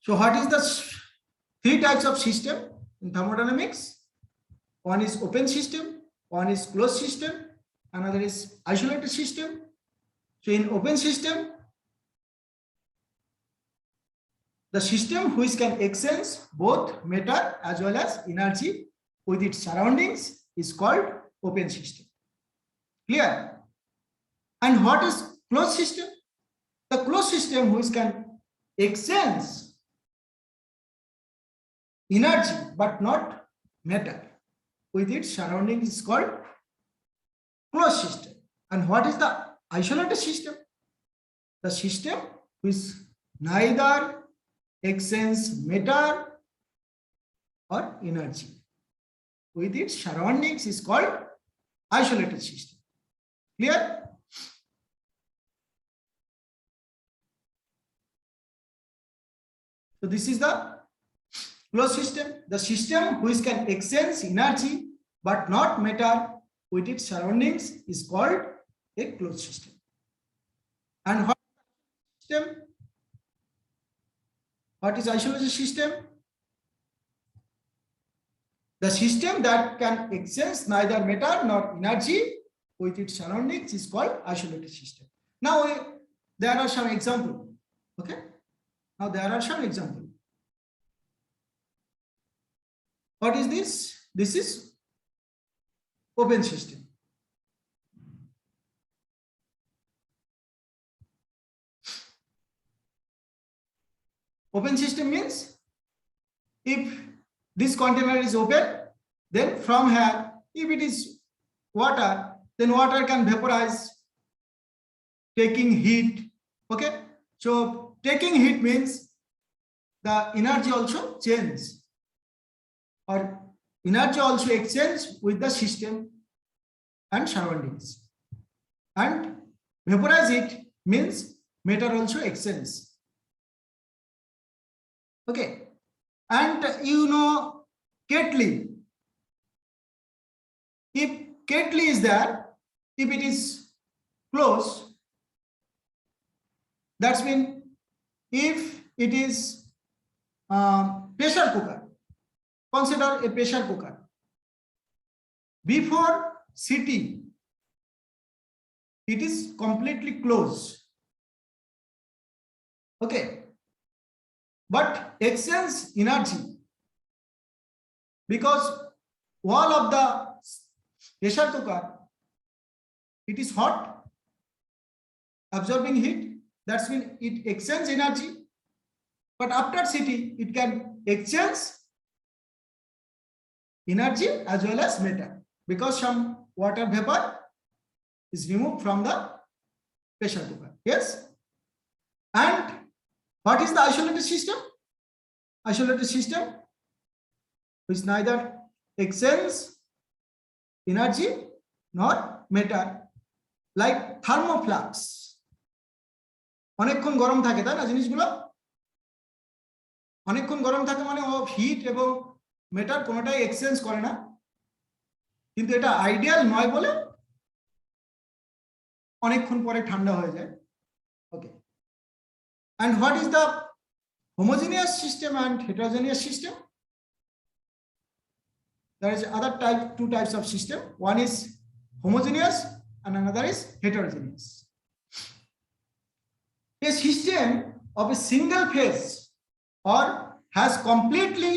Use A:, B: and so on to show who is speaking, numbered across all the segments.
A: So what is the three types of system in thermodynamics? One is open system, one is closed system, another is isolated system. So in open system, the system which can exchange both matter as well as energy with its surroundings is called open system. Clear? And what is closed system? The closed system which can exchange energy but not matter with its surroundings is called closed system. And what is the isolated system? The system which neither exchange matter or energy with its surroundings is called isolated system. Clear? So this is the closed system. The system which can exchange energy but not matter with its surroundings is called a closed system. And what system? What is isolated system? The system that can exchange neither matter nor energy with its surroundings is called isolated system. Now there are some examples. Okay. Now there are some examples. What is this? This is open system. Open system means if this container is open, then from here, if it is water, then water can vaporize, taking heat. Okay. So taking heat means the energy also changes, or energy also exchange with the system and surroundings. And vaporize it means matter also exchange. Okay. And you know kettle. If kettle is there, if it is closed, that's mean if it is pressure cooker, consider a pressure cooker. Before sitting, it is completely closed. Okay. But exchange energy because wall of the pressure cooker, it is hot, absorbing heat. That's when it exchanges energy. But after sitting, it can exchange energy as well as matter because some water vapor is removed from the pressure cooker. Yes. And what is the isolated system? Isolated system which neither exchanges energy nor matter, like thermoflux. অনেকক্ষণ গরম থাকে তাই না জিনিসগুলো, অনেকক্ষণ গরম থাকে মানে ও হিট এবং মেটার কোনোটাই এক্সচেঞ্জ করে না, কিন্তু এটা আইডিয়াল নয় বলে অনেকক্ষণ পরে ঠান্ডা হয়ে যায়। ওকে। And what is the homogeneous system and heterogeneous system? There is two types of system. One is homogeneous and another is heterogeneous. A system of a single phase or has completely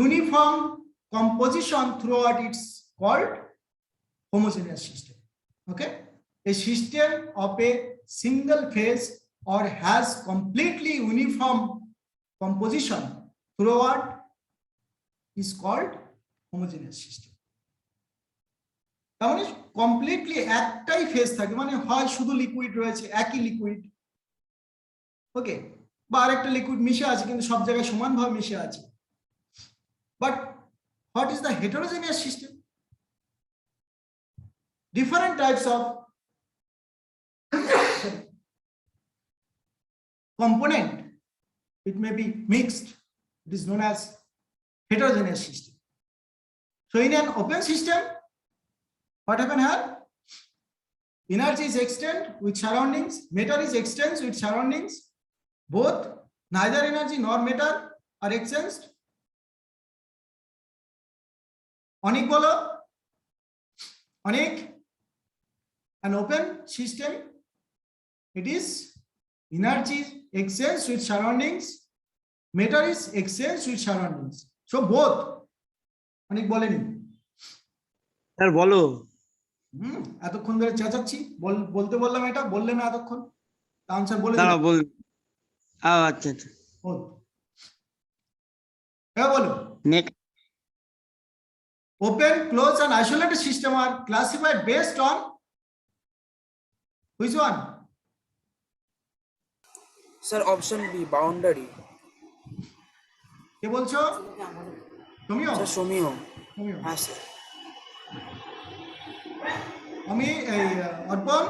A: uniform composition throughout it's called homogeneous system. Okay. A system of a single phase or has completely uniform composition throughout is called homogeneous system. তার মানে completely একটাই phase থাকে, মানে হয় শুধু liquid রয়েছে, একই liquid, ওকে, বা আরেকটা লিকুইড মিশে আছে কিন্তু সব জায়গায় সমানভাবে মিশে আছে। But what is the heterogeneous system? Different types of component, it may be mixed. It is known as heterogeneous system. So in an open system, what happens here? Energy is exchanged with surroundings, matter is exchanged with surroundings, both neither energy nor matter are exchanged. অনেক বলো, অনেক, an open system, it is energy exchange with surroundings, matter is exchange with surroundings, so both. অনেক বলেনি
B: sir বলো।
A: এতক্ষণ ধরে চেঁচাচ্ছি, বলতে বললাম, এটা বললে না এতক্ষণ, আনসার বলে
B: তারা
A: দিলাম।
B: বল, আচ্ছা আচ্ছা,
A: হ্যাঁ বলো।
B: Next.
A: Open, closed and isolated system are classified based on which one?
C: Sir, option B, boundary.
A: কে বলছো? তুমিও?
C: Sir, Somio.
A: তুমিও?
C: Yes, sir.
A: আমি এই অর্পণ,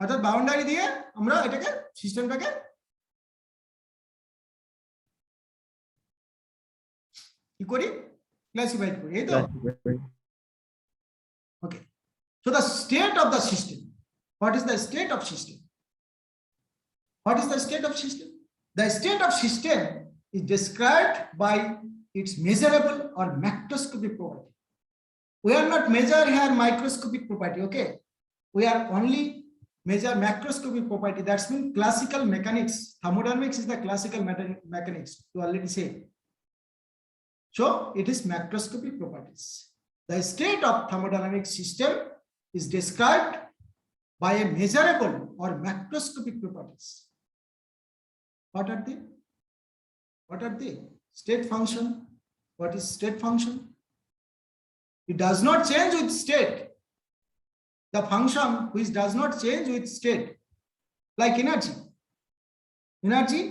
A: অর্থাৎ বাউন্ডারি দিয়ে আমরা এটাকে সিস্টেমটাকে কি করি, ক্লাসিফাই করি, এই তো। ওকে, so the state of the system, what is the state of system? What is the state of system? The state of system is described by its measurable or macroscopic property. We are not measure here microscopic property, okay? We are only measure macroscopic property. That's mean classical mechanics. Thermodynamics is the classical mechanics, you already said. So it is macroscopic properties. The state of thermodynamic system is described by a measurable or macroscopic properties. What are they? What are they? State function. What is state function? It does not change with state. The function which does not change with state, like energy. Energy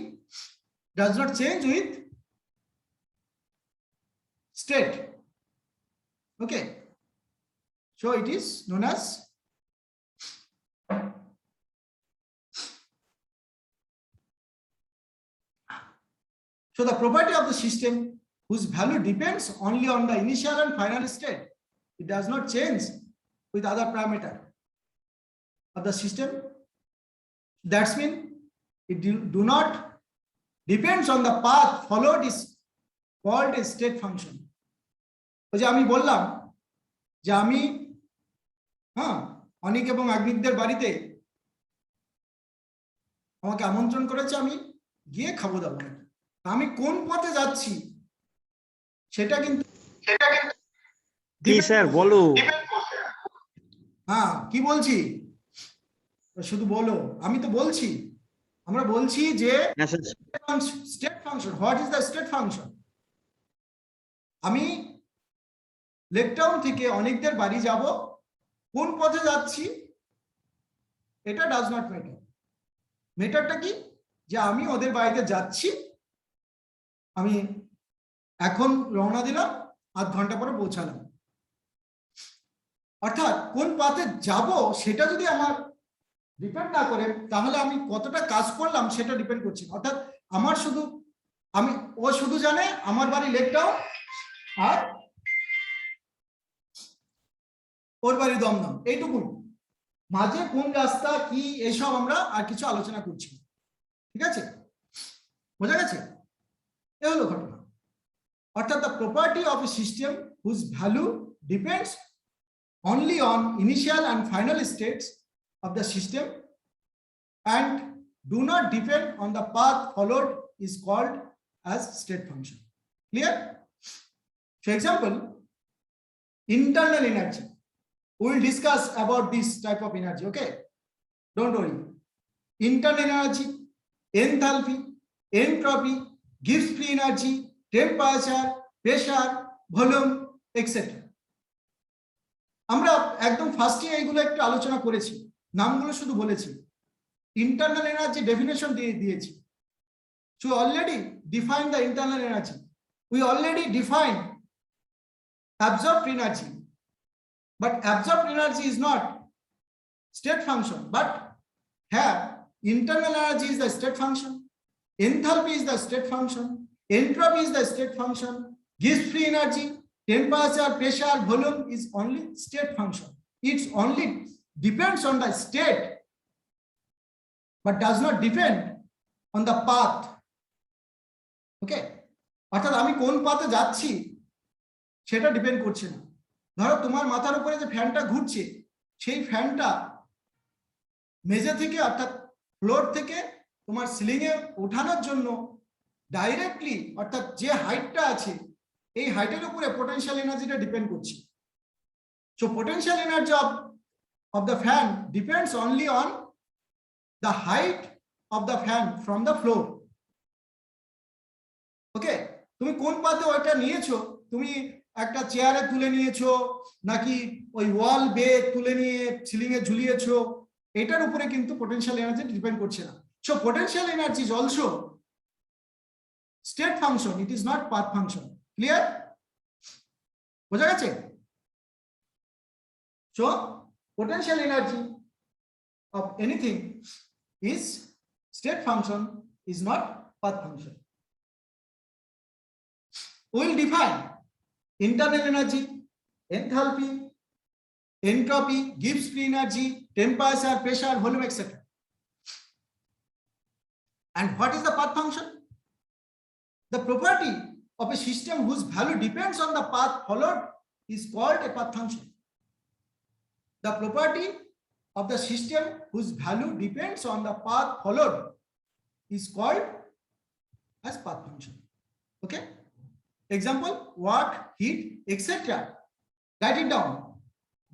A: does not change with state. Okay. So it is known as so the property of the system whose value depends only on the initial and final state. It does not change with other parameter of the system. That's mean it do not depends on the path followed is called a state function. ওই যে আমি বললাম যে আমি অনিক এবং আগ্নিকদের বাড়িতে আমাকে আমন্ত্রণ করেছে, আমি গিয়ে খাবো দাবো, আমি কোন পথে যাচ্ছি সেটা কিন্তু
B: স্যার বলো।
A: হ্যাঁ, কি বলছি শুধু বলো, আমি তো বলছি, আমরা বলছি যে state function. What is the state function? আমি লেকটাউন থেকে অনেকদের বাড়ি যাব, কোন পথে যাচ্ছি এটা ডাজ নট ম্যাটার। ম্যাটারটা কি, যে আমি ওদের বাড়িতে যাচ্ছি, আমি এখন রওনা দিলাম, আধ ঘন্টা পরে পৌঁছালাম। অর্থাৎ কোন পথে যাব সেটা যদি আমার ডিপেন্ড না করে, তাহলে আমি কতটা কাজ করলাম সেটা ডিপেন্ড করছি। অর্থাৎ আমার শুধু ও শুধু জানে আমার বাড়ি লেকটাউন আর ওর বাড়ি দমদম, এইটুকু। মাঝে কোন রাস্তা কি এইসব আমরা আর কিছু আলোচনা করছি, ঠিক আছে? বোঝা গেছে? এ হলো ঘটনা। অর্থাৎ the property of a system whose value depends only on initial and final states of the system and do not depend on the path followed is called as state function. Clear? For example, internal energy. We will discuss about this type of energy, okay? Don't worry. Internal energy, enthalpy, entropy, Gibbs free energy, temperature, pressure, volume, etc. আমরা একদম ফার্স্টে এইগুলো একটু আলোচনা করেছি, নামগুলো শুধু বলেছি। ইন্টারনাল এনার্জি ডেফিনেশন দিয়ে দিয়েছি। So already define the internal energy. We already define absorbed energy, but absorbed energy is not state function, but হ্যাঁ, internal energy is the state function, enthalpy is the state function, entropy is the state function, Gibbs free energy, temperature, pressure, volume is only state function. It's only depends on the state, but does not depend on the path. Okay, অর্থাৎ আমি কোন পাথে যাচ্ছি সেটা depend করছে না। ধরো তোমার মাথার উপরে যে ফ্যানটা ঘুরছে সেই ফ্যানটা মেঝে থেকে অর্থাৎ ফ্লোর থেকে তোমার সিলিং এ ওঠানোর জন্য ডাইরেক্টলি অর্থাৎ যে হাইটটা আছে এই হাইটের উপরে পোটেনশিয়াল এনার্জিটা ডিপেন্ড করছে। So potential energy of the fan depends only on the height of the fan from the floor. ওকে, তুমি কোন পাতে ওইটা নিয়েছো, তুমি একটা চেয়ারে তুলে নিয়েছো নাকি ওই ওয়াল বে তুলে নিয়ে সিলিং এ ঝুলিয়েছো, এটার উপরে কিন্তু পোটেনশিয়াল এনার্জি ডিপেন্ড করছে না। So potential energy is also state function, it is not path function. Clear? বোঝা গেছে? So potential energy of anything is state function, is not path function. We will define internal energy, enthalpy, entropy, Gibbs free energy, temperature, pressure, volume, etc. And what is the path function? The property of a system whose value depends on the path followed is called a path function. The property of the system whose value depends on the path followed is called as path function. Okay, example, work, heat, etc. Write it down.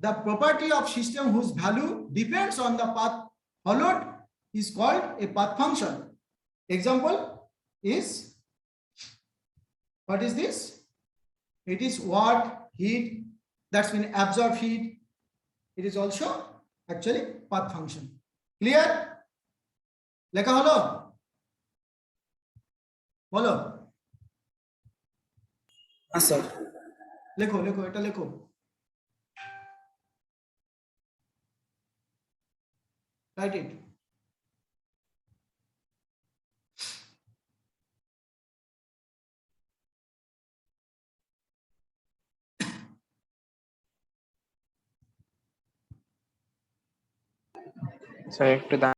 A: The property of system whose value depends on the path followed is called a path function. Example is, what is this? It is work, heat, that's been absorbed heat. It is also actually path function. Clear? লেখা হলো? বলো।
C: হ্যাঁ sir.
A: লেখো লেখো, এটা লেখো। Write it.
D: Sir একটু